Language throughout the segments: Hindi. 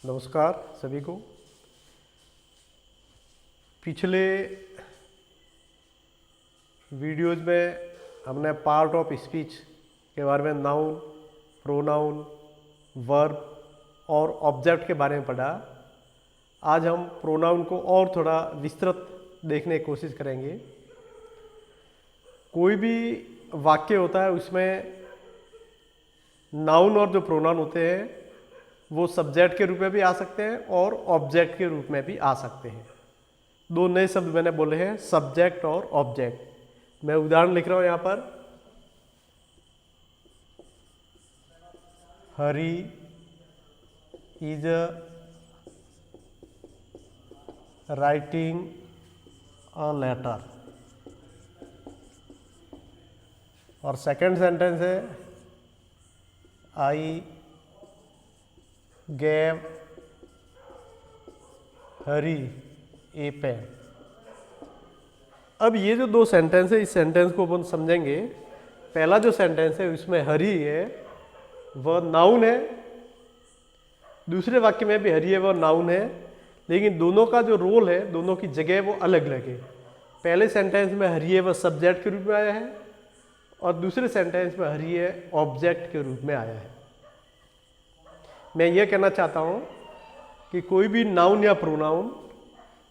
नमस्कार सभी को। पिछले वीडियोज में हमने पार्ट ऑफ स्पीच के बारे में नाउन, प्रोनाउन, वर्ब और ऑब्जेक्ट के बारे में पढ़ा। आज हम प्रोनाउन को और थोड़ा विस्तृत देखने की कोशिश करेंगे। कोई भी वाक्य होता है उसमें नाउन और जो प्रोनाउन होते हैं वो सब्जेक्ट के रूप में भी आ सकते हैं और ऑब्जेक्ट के रूप में भी आ सकते हैं। दो नए शब्द मैंने बोले हैं, सब्जेक्ट और ऑब्जेक्ट। मैं उदाहरण लिख रहा हूं यहां पर। हरी इज राइटिंग अ लेटर। और सेकंड सेंटेंस है आई gave हरी ए पेन। अब ये जो दो सेंटेंस है, इस सेंटेंस को अपन समझेंगे। पहला जो सेंटेंस है उसमें हरी है वह नाउन है, दूसरे वाक्य में भी हरी है वह नाउन है, लेकिन दोनों का जो रोल है, दोनों की जगह वो अलग अलग है। पहले सेंटेंस में हरी है वह सब्जेक्ट के रूप में आया है और दूसरे सेंटेंस में हरी है ऑब्जेक्ट के रूप में आया है। मैं ये कहना चाहता हूँ कि कोई भी नाउन या प्रोनाउन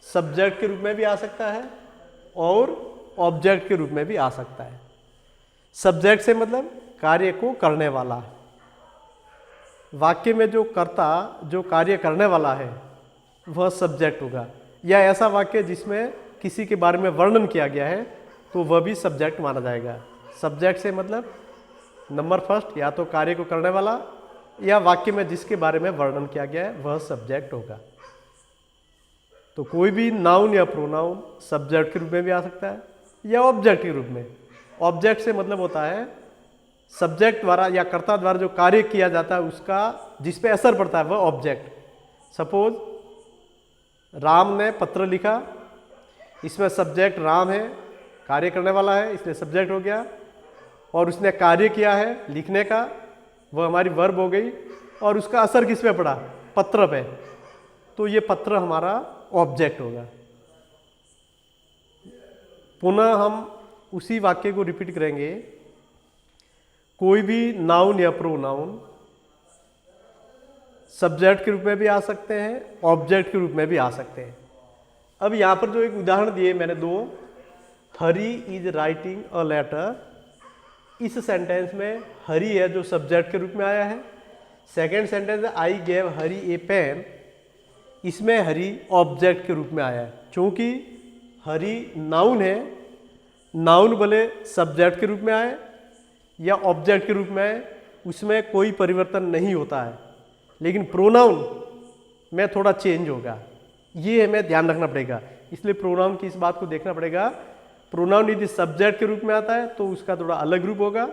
सब्जेक्ट के रूप में भी आ सकता है और ऑब्जेक्ट के रूप में भी आ सकता है। सब्जेक्ट से मतलब कार्य को करने वाला। वाक्य में जो कर्ता, जो कार्य करने वाला है वह सब्जेक्ट होगा, या ऐसा वाक्य जिसमें किसी के बारे में वर्णन किया गया है तो वह भी सब्जेक्ट माना जाएगा। सब्जेक्ट से मतलब नंबर फर्स्ट, या तो कार्य को करने वाला या वाक्य में जिसके बारे में वर्णन किया गया है वह सब्जेक्ट होगा। तो कोई भी नाउन या प्रोनाउन सब्जेक्ट के रूप में भी आ सकता है या ऑब्जेक्ट के रूप में। ऑब्जेक्ट से मतलब होता है सब्जेक्ट द्वारा या कर्ता द्वारा जो कार्य किया जाता है उसका जिस पे असर पड़ता है वह ऑब्जेक्ट। सपोज राम ने पत्र लिखा, इसमें सब्जेक्ट राम है, कार्य करने वाला है इसलिए सब्जेक्ट हो गया, और उसने कार्य किया है लिखने का, वह हमारी वर्ब हो गई, और उसका असर किस पे पड़ा? पत्र पे, तो ये पत्र हमारा ऑब्जेक्ट होगा। पुनः हम उसी वाक्य को रिपीट करेंगे। कोई भी नाउन या प्रोनाउन सब्जेक्ट के रूप में भी आ सकते हैं, ऑब्जेक्ट के रूप में भी आ सकते हैं। अब यहां पर जो एक उदाहरण दिए मैंने दो, हरी इज राइटिंग अ लेटर, इस सेंटेंस में हरी है जो सब्जेक्ट के रूप में आया है। सेकेंड सेंटेंस है I gave Hari A pen, इसमें हरी ऑब्जेक्ट के रूप में आया है। क्योंकि हरी नाउन है, नाउन भले सब्जेक्ट के रूप में आए या ऑब्जेक्ट के रूप में आए उसमें कोई परिवर्तन नहीं होता है, लेकिन प्रोनाउन में थोड़ा चेंज होगा, ये हमें ध्यान रखना पड़ेगा। इसलिए प्रोनाउन की इस बात को देखना पड़ेगा। प्रोनाउन यदि सब्जेक्ट के रूप में आता है तो उसका थोड़ा अलग रूप होगा,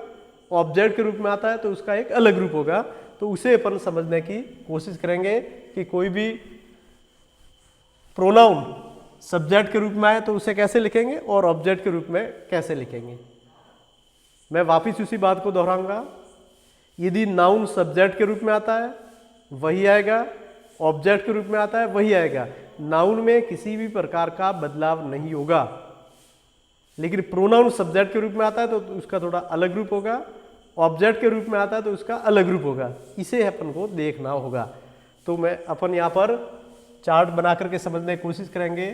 ऑब्जेक्ट के रूप में आता है तो उसका एक अलग रूप होगा। तो उसे अपन समझने की कोशिश करेंगे कि कोई भी प्रोनाउन सब्जेक्ट के रूप में आए तो उसे कैसे लिखेंगे और ऑब्जेक्ट के रूप में कैसे लिखेंगे। मैं वापिस उसी बात को दोहराऊंगा। यदि नाउन सब्जेक्ट के रूप में आता है वही आएगा, ऑब्जेक्ट के रूप में आता है वही आएगा। नाउन में किसी भी प्रकार का बदलाव नहीं होगा, लेकिन प्रोनाउन सब्जेक्ट के रूप में आता है तो उसका थोड़ा अलग रूप होगा, ऑब्जेक्ट के रूप में आता है तो उसका अलग रूप होगा। इसे अपन को देखना होगा। तो मैं अपन यहाँ पर चार्ट बना करके समझने की कोशिश करेंगे।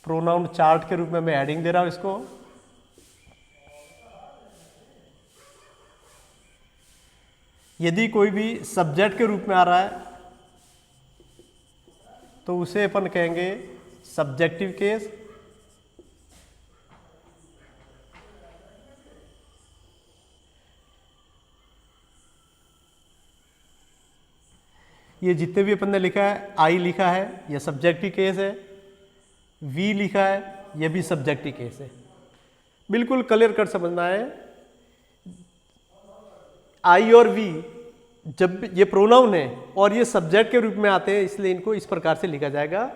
प्रोनाउन चार्ट के रूप में मैं हेडिंग दे रहा हूं इसको। यदि कोई भी सब्जेक्ट के रूप में आ रहा है तो उसे अपन कहेंगे सब्जेक्टिव केस। ये जितने भी अपन ने लिखा है, आई लिखा है यह सब्जेक्टिव केस है, वी लिखा है यह भी सब्जेक्टिव केस है। बिल्कुल क्लियर कर समझना है। आई और वी जब ये प्रोनाउन है और ये सब्जेक्ट के रूप में आते हैं इसलिए इनको इस प्रकार से लिखा जाएगा।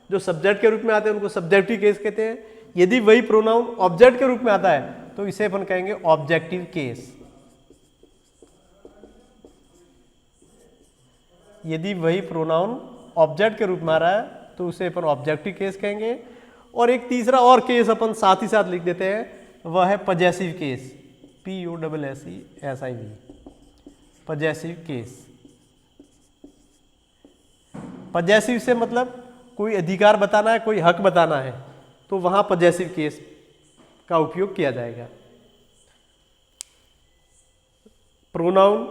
जो सब्जेक्ट के रूप में आते हैं उनको सब्जेक्टिव केस कहते हैं। यदि वही प्रोनाउन ऑब्जेक्ट के रूप में आता है तो इसे अपन कहेंगे ऑब्जेक्टिव केस। यदि वही प्रोनाउन ऑब्जेक्ट के रूप में आ रहा है तो उसे अपन ऑब्जेक्टिव केस कहेंगे। और एक तीसरा और केस अपन साथ ही साथ लिख देते हैं, वह है possessive case, POSSESIV, possessive case. Possessive से मतलब कोई अधिकार बताना है, कोई हक बताना है, तो वहां पजेसिव केस का उपयोग किया जाएगा। प्रोनाउन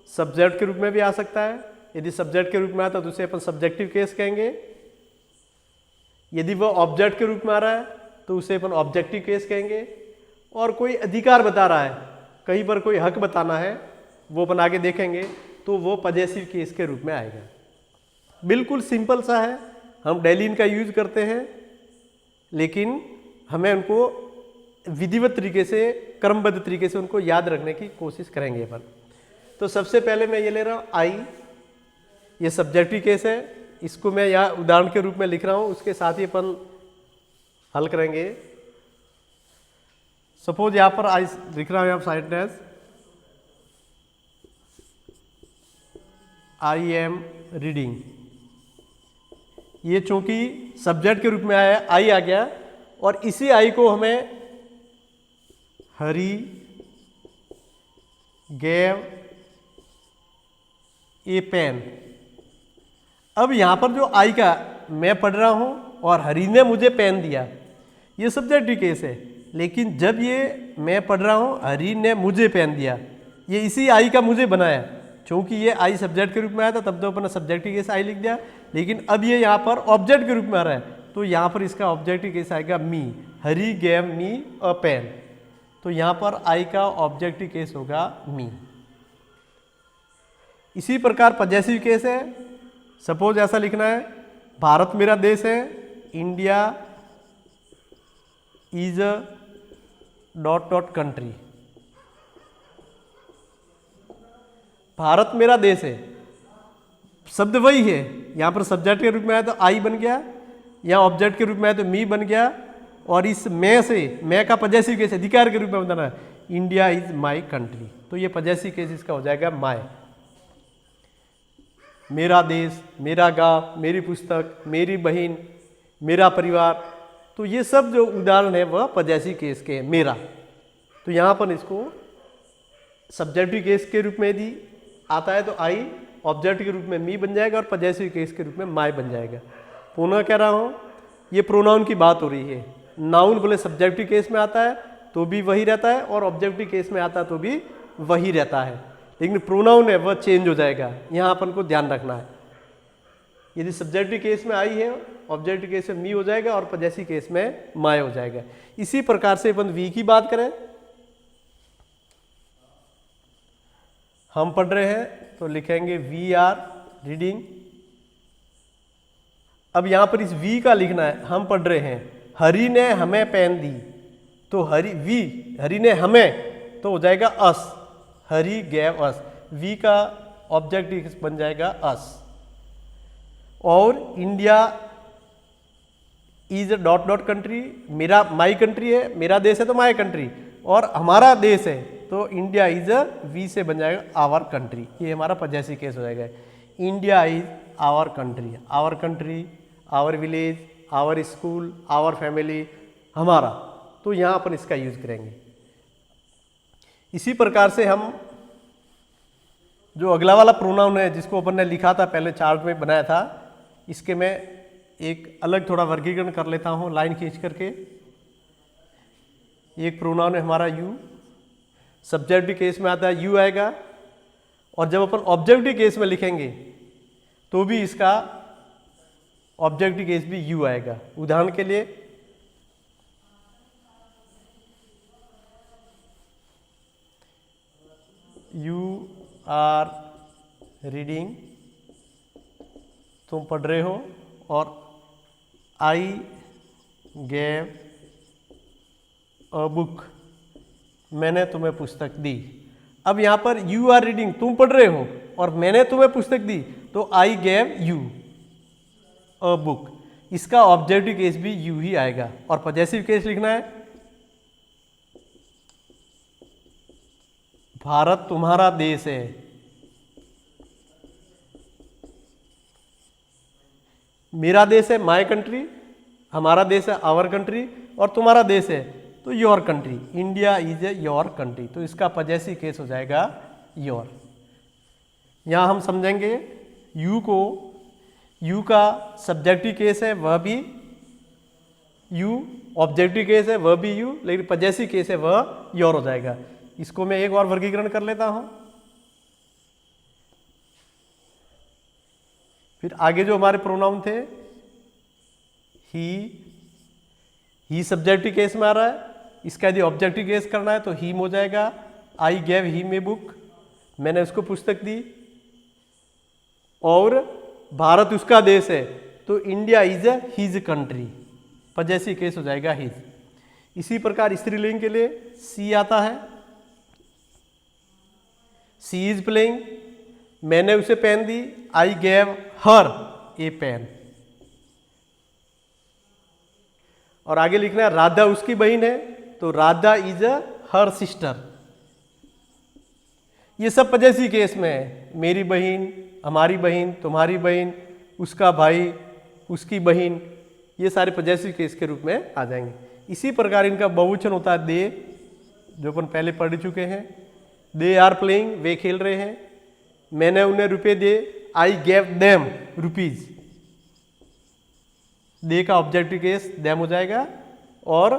सब्जेक्ट के रूप में भी आ सकता है, यदि सब्जेक्ट के रूप में आता है तो उसे अपन सब्जेक्टिव केस कहेंगे। यदि वह ऑब्जेक्ट के रूप में आ रहा है तो उसे अपन ऑब्जेक्टिव केस कहेंगे। और कोई अधिकार बता रहा है, कहीं पर कोई हक बताना है, वो अपन आगे देखेंगे, तो वो पजेसिव केस के रूप में आएगा। बिल्कुल सिंपल सा है, हम डेली इनका यूज करते हैं, लेकिन हमें उनको विधिवत तरीके से, क्रमबद्ध तरीके से उनको याद रखने की कोशिश करेंगे अपन। तो सबसे पहले मैं ये ले रहा हूँ आई, ये सब्जेक्टिव केस है, इसको मैं यहाँ उदाहरण के रूप में लिख रहा हूँ, उसके साथ ही अपन हल करेंगे। सपोज यहाँ पर आई लिख रहा हूँ, यहाँ साइडनेस, आई एम रीडिंग। ये चूंकि सब्जेक्ट के रूप में आया, आई आ गया, और इसी आई को हमें हरी गैव ए पेन। अब यहां पर जो आई का मैं पढ़ रहा हूं और हरी ने मुझे पेन दिया, ये सब्जेक्टिव केस है। लेकिन जब ये मैं पढ़ रहा हूं हरी ने मुझे पेन दिया, ये इसी आई का मुझे बनाया। चूंकि ये आई सब्जेक्ट के रूप में आया था, तब तो अपना सब्जेक्टिव केस आई लिख दिया। लेकिन अब ये यहाँ पर ऑब्जेक्ट के रूप में आ रहा है, तो यहाँ पर इसका ऑब्जेक्टिव केस आएगा मी, हरी गैव मी अ पेन। तो यहाँ पर आई का ऑब्जेक्टिव केस होगा मी। इसी प्रकार पजेसिव केस है। सपोज ऐसा लिखना है, भारत मेरा देश है, India is a dot dot country. Bharat मेरा देश है, शब्द वही है, यहां पर सब्जेक्ट के रूप में आया तो आई बन गया, यहाँ ऑब्जेक्ट के रूप में आया तो मी बन गया। और इस मैं से, मैं का पजेसिव केस अधिकार के रूप में बताना है, इंडिया इज माई कंट्री, तो ये पजेसिव केस इसका हो जाएगा माई। मेरा देश, मेरा गांव, मेरी पुस्तक, मेरी बहन, मेरा परिवार, तो ये सब जो उदाहरण है वह पजेसिव केस के हैं, मेरा। तो यहाँ पर इसको सब्जेक्टिव केस के रूप में यदि आता है तो आई, ऑब्जेक्ट के रूप में मी बन जाएगा, और पजेसिव केस के रूप में माई बन जाएगा। पुनः कह रहा हूँ, ये प्रोनाउन की बात हो रही है। नाउन बोले सब्जेक्टिव केस में आता है तो भी वही रहता है, और ऑब्जेक्टिव केस में आता है तो भी वही रहता है। लेकिन प्रोनाउन है वह चेंज हो जाएगा, यहाँ अपन को ध्यान रखना है। यदि सब्जेक्टिव केस में आई है, ऑब्जेक्टिव केस में मी हो जाएगा, और पजेसिव केस में माय हो जाएगा। इसी प्रकार से अपन वी की बात करें, हम पढ़ रहे हैं तो लिखेंगे वी आर रीडिंग। अब यहां पर इस वी का लिखना है, हम पढ़ रहे हैं, हरी ने हमें पेन दी, तो हरी ने हमें, तो हो जाएगा अस, हरी गैव अस। वी का ऑब्जेक्टिव बन जाएगा अस। और India is a dot dot country, मेरा माई कंट्री है, मेरा देश है तो माई कंट्री, और हमारा देश है तो इंडिया इज अ, वी से बन जाएगा आवर कंट्री, ये हमारा पजेसिव केस हो जाएगा। India is our country, our village, our school, our family, हमारा, तो यहाँ अपन इसका यूज करेंगे। इसी प्रकार से हम जो अगला वाला प्रोनाउन है जिसको अपन ने लिखा था पहले, चार्ट में बनाया था, इसके मैं एक अलग थोड़ा वर्गीकरण कर लेता हूँ लाइन खींच करके। एक प्रोनाउन है हमारा यू, सब्जेक्टिव केस में आता है यू आएगा, और जब अपन ऑब्जेक्टिव केस में लिखेंगे तो भी इसका ऑब्जेक्टिव केस भी यू आएगा। उदाहरण के लिए, यू आर रीडिंग, तुम पढ़ रहे हो, और आई गैव अ बुक, मैंने तुम्हें पुस्तक दी। अब यहाँ पर यू आर रीडिंग, तुम पढ़ रहे हो, और मैंने तुम्हें पुस्तक दी, तो आई गैव यू अ बुक, इसका ऑब्जेक्टिव केस भी यू ही आएगा। और पजेसिव केस लिखना है, भारत तुम्हारा देश है, मेरा देश है माय कंट्री, हमारा देश है आवर कंट्री, और तुम्हारा देश है तो your country. India is a your country, तो इसका पजेसिव केस हो जाएगा योर। यहाँ हम समझेंगे यू को, यू का सब्जेक्टिव केस है वह भी यू, ऑब्जेक्टिव केस है वह भी यू, लेकिन पजेसिव केस है वह योर हो जाएगा। इसको मैं एक और वर्गीकरण कर लेता हूं। फिर आगे जो हमारे प्रोनाउन थे, ही सब्जेक्टिव केस में आ रहा है, इसका यदि ऑब्जेक्टिव केस करना है तो हिम हो जाएगा। I gave him a book, मैंने उसको पुस्तक दी। और भारत उसका देश है तो India is a his country, possessive case हो जाएगा हिज। इसी प्रकार स्त्रीलिंग के लिए सी आता है, सी इज प्लेइंग, मैंने उसे पेन दी। I gave her a pen. और आगे लिखना है राधा उसकी बहन है तो Radha is a her sister. ये सब पजेसिव केस में है, मेरी बहन, हमारी बहन, तुम्हारी बहन, उसका भाई, उसकी बहन, ये सारे पजेसिव केस के रूप में आ जाएंगे। इसी प्रकार इनका बहुवचन होता है दे, जो अपन पहले पढ़ चुके हैं। दे आर प्लेइंग, वे खेल रहे हैं। मैंने उन्हें रुपए दिए, आई गेव देम रुपीज। दे का ऑब्जेक्टिव केस देम हो जाएगा। और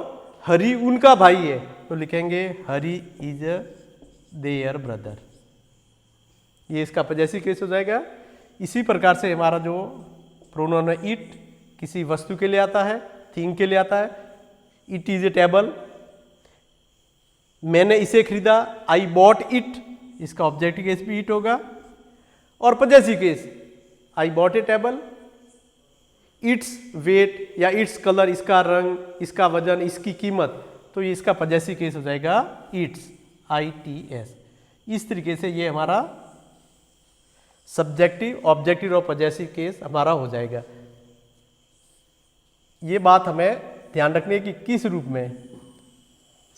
हरि उनका भाई है तो लिखेंगे हरि इज देयर ब्रदर, ये इसका पजेसिव केस हो जाएगा। इसी प्रकार से हमारा जो प्रोनाउन है इट, किसी वस्तु के लिए आता है, थिंग के लिए आता है। इट इज ए टेबल, मैंने इसे खरीदा, आई बॉट इट, इसका ऑब्जेक्टिव केस भी इट होगा। और possessive case, I bought A table, its weight या इट्स कलर, इसका रंग, इसका वजन, इसकी कीमत, तो ये इसका पजेसिव केस हो जाएगा इट्स, ITS। इस तरीके से ये हमारा सब्जेक्टिव, ऑब्जेक्टिव और पजेसिव केस हमारा हो जाएगा। ये बात हमें ध्यान रखनी है कि किस रूप में।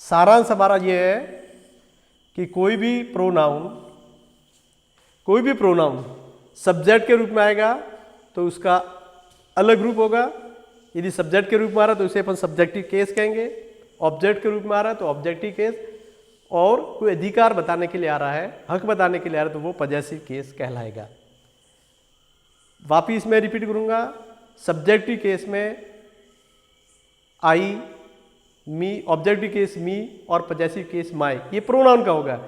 सारांश हमारा ये है कि कोई भी प्रोनाउन सब्जेक्ट के रूप में आएगा तो उसका अलग रूप होगा। यदि सब्जेक्ट के रूप में आ रहा है तो उसे अपन सब्जेक्टिव केस कहेंगे, ऑब्जेक्ट के रूप में आ रहा है तो ऑब्जेक्टिव केस, और कोई अधिकार बताने के लिए आ रहा है, हक बताने के लिए आ रहा है तो वो पजेसिव केस कहलाएगा। वापिस मैं रिपीट करूंगा, सब्जेक्टिव केस में आई, मी, ऑब्जेक्टिव केस मी और पजेसिव केस माई, ये प्रोनाउन का होगा।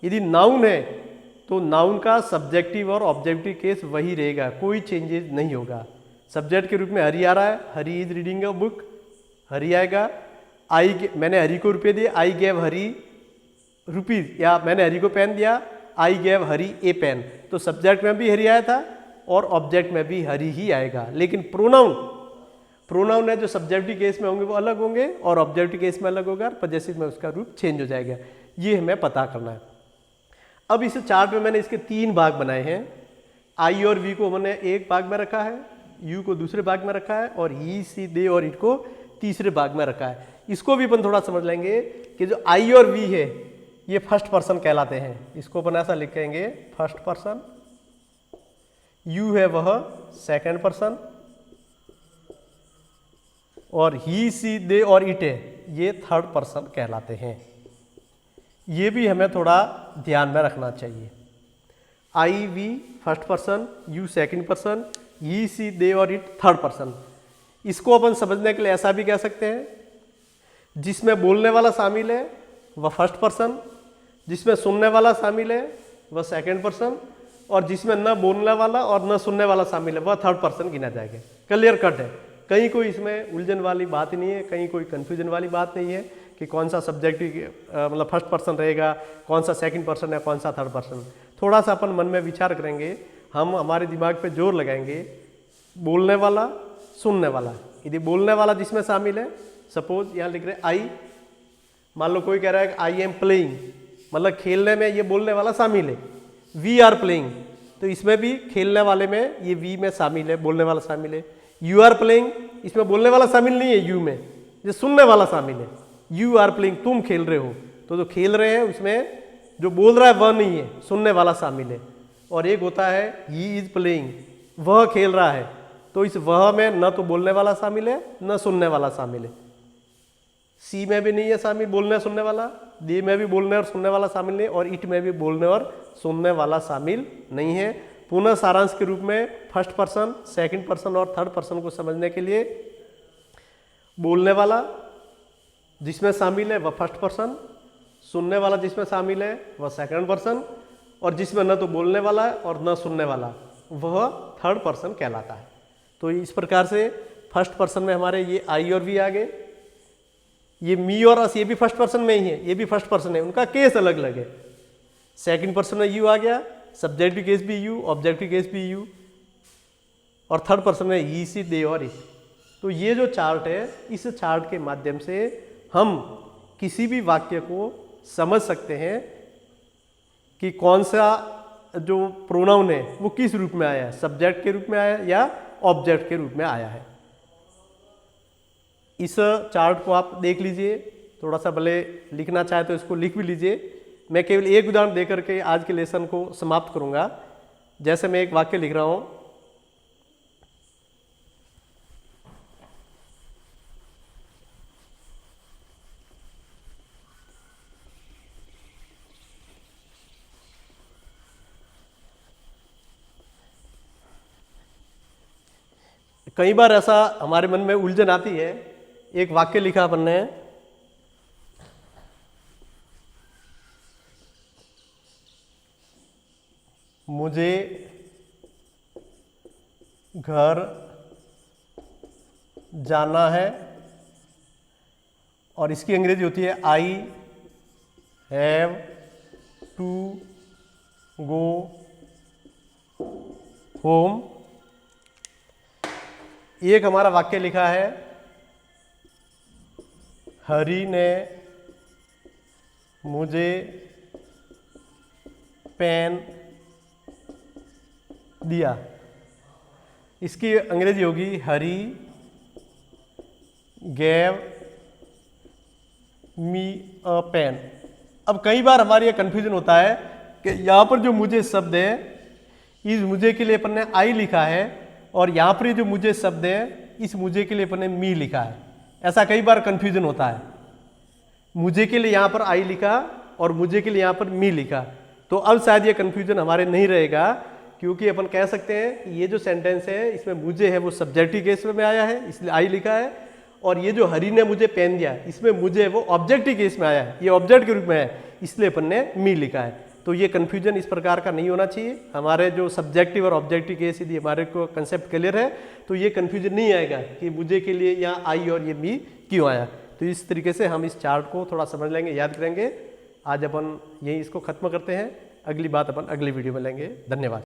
यदि नाउन है तो नाउन का सब्जेक्टिव और ऑब्जेक्टिव केस वही रहेगा, कोई चेंजेस नहीं होगा। सब्जेक्ट के रूप में हरि आ रहा है, Hari is reading a book, Hari आएगा। मैंने हरि को रुपये दिए, आई गेव हरि रुपीज, या मैंने हरि को पेन दिया, I gave Hari a pen, तो सब्जेक्ट में भी हरि आया था और ऑब्जेक्ट में भी हरि ही आएगा। लेकिन प्रोनाउन है जो सब्जेक्टिव केस में होंगे वो अलग होंगे और ऑब्जेक्टिव केस में अलग होगा, पजेसिव में उसका रूप चेंज हो जाएगा। ये हमें पता करना है। अब इस चार्ट में मैंने इसके 3 भाग बनाए हैं। आई और वी को मैंने एक भाग में रखा है, यू को दूसरे भाग में रखा है, और ही, सी, दे और इट को तीसरे भाग में रखा है। इसको भी अपन थोड़ा समझ लेंगे कि जो आई और वी है ये फर्स्ट पर्सन कहलाते हैं। इसको अपन ऐसा लिखेंगे फर्स्ट पर्सन, यू है वह सेकंड पर्सन, और ही, सी, दे और इट है ये थर्ड पर्सन कहलाते हैं। ये भी हमें थोड़ा ध्यान में रखना चाहिए। I, we first person, you second person, he, she, they और इट थर्ड पर्सन। इसको अपन समझने के लिए ऐसा भी कह सकते हैं, जिसमें बोलने वाला शामिल है वह फर्स्ट पर्सन, जिसमें सुनने वाला शामिल है वह सेकंड पर्सन, और जिसमें न बोलने वाला और न सुनने वाला शामिल है वह थर्ड पर्सन गिना जाएगा। क्लियर कट है, कहीं कोई इसमें उलझन वाली बात ही नहीं है, कहीं कोई कन्फ्यूजन वाली बात नहीं है कि कौन सा सब्जेक्टिव मतलब फर्स्ट पर्सन रहेगा, कौन सा सेकंड पर्सन है, कौन सा थर्ड पर्सन। थोड़ा सा अपन मन में विचार करेंगे, हम हमारे दिमाग पे जोर लगाएंगे। बोलने वाला, सुनने वाला, यदि बोलने वाला जिसमें शामिल है, सपोज यहाँ लिख रहे आई, मान लो कोई कह रहा है कि आई एम प्लेइंग, मतलब खेलने में ये बोलने वाला शामिल है। वी आर प्लेइंग, तो इसमें भी खेलने वाले में ये वी में शामिल है, बोलने वाला शामिल है। यू आर प्लेइंग, इसमें बोलने वाला शामिल नहीं है, यू में ये सुनने वाला शामिल है। यू आर प्लेइंग, तुम खेल रहे हो, तो जो खेल रहे हैं उसमें जो बोल रहा है वह नहीं है, सुनने वाला शामिल है। और एक होता है ही इज प्लेइंग, वह खेल रहा है, तो इस वह में न तो बोलने वाला शामिल है न सुनने वाला शामिल है। सी में भी नहीं है शामिल बोलने सुनने वाला, डी में भी बोलने और सुनने वाला शामिल नहीं, और इट में भी बोलने और सुनने वाला शामिल नहीं है। पुनः सारांश के रूप में फर्स्ट पर्सन, सेकंड पर्सन और थर्ड पर्सन को समझने के लिए बोलने वाला जिसमें शामिल है वह फर्स्ट पर्सन, सुनने वाला जिसमें शामिल है वह सेकंड पर्सन, और जिसमें न तो बोलने वाला और न सुनने वाला वह थर्ड पर्सन कहलाता है। तो इस प्रकार से फर्स्ट पर्सन में हमारे ये आई और वी आ गए, ये मी और अस ये भी फर्स्ट पर्सन में ही है, ये भी फर्स्ट पर्सन है, उनका केस अलग अलग है। सेकंड पर्सन में यू आ गया, सब्जेक्टिव केस भी यू, ऑब्जेक्टिव केस भी यू, और थर्ड पर्सन में ही सी दे और इट। तो ये जो चार्ट है, इस चार्ट के माध्यम से हम किसी भी वाक्य को समझ सकते हैं कि कौन सा जो प्रोनाउन है वो किस रूप में आया है, सब्जेक्ट के रूप में आया है या ऑब्जेक्ट के रूप में आया है। इस चार्ट को आप देख लीजिए, थोड़ा सा भले लिखना चाहे तो इसको लिख भी लीजिए। मैं केवल एक उदाहरण देकर के आज के लेसन को समाप्त करूंगा। जैसे मैं एक वाक्य लिख रहा हूं, कई बार ऐसा हमारे मन में उलझन आती है। एक वाक्य लिखा अपन ने, मुझे घर जाना है, और इसकी अंग्रेजी होती है I have to go home. एक हमारा वाक्य लिखा है, हरी ने मुझे पेन दिया। इसकी अंग्रेजी होगी हरी गैव मी अ पेन। अब कई बार हमारी ये कन्फ्यूजन होता है कि यहाँ पर जो मुझे शब्द है, इस मुझे के लिए अपन ने आई लिखा है, और यहाँ पर जो मुझे शब्द है इस मुझे के लिए अपन ने मी लिखा है। ऐसा कई बार कन्फ्यूजन होता है, मुझे के लिए यहाँ पर आई लिखा और मुझे के लिए यहाँ पर मी लिखा। तो अब शायद ये कन्फ्यूजन हमारे नहीं रहेगा, क्योंकि अपन कह सकते हैं ये जो सेंटेंस है इसमें मुझे है वो सब्जेक्टिव केस में आया है, इसलिए आई लिखा है, और ये जो हरी ने मुझे पेन दिया इसमें मुझे है वो ऑब्जेक्टिव केस में आया है, ये ऑब्जेक्ट के रूप में है, इसलिए अपन ने मी लिखा है। तो ये कन्फ्यूजन इस प्रकार का नहीं होना चाहिए। हमारे जो सब्जेक्टिव और ऑब्जेक्टिव केस यदि हमारे को कंसेप्ट क्लियर है तो ये कन्फ्यूजन नहीं आएगा कि मुझे के लिए यहाँ आई और ये मी क्यों आया। तो इस तरीके से हम इस चार्ट को थोड़ा समझ लेंगे, याद करेंगे। आज अपन यही इसको खत्म करते हैं, अगली बात अपन अगली वीडियो में लेंगे। धन्यवाद।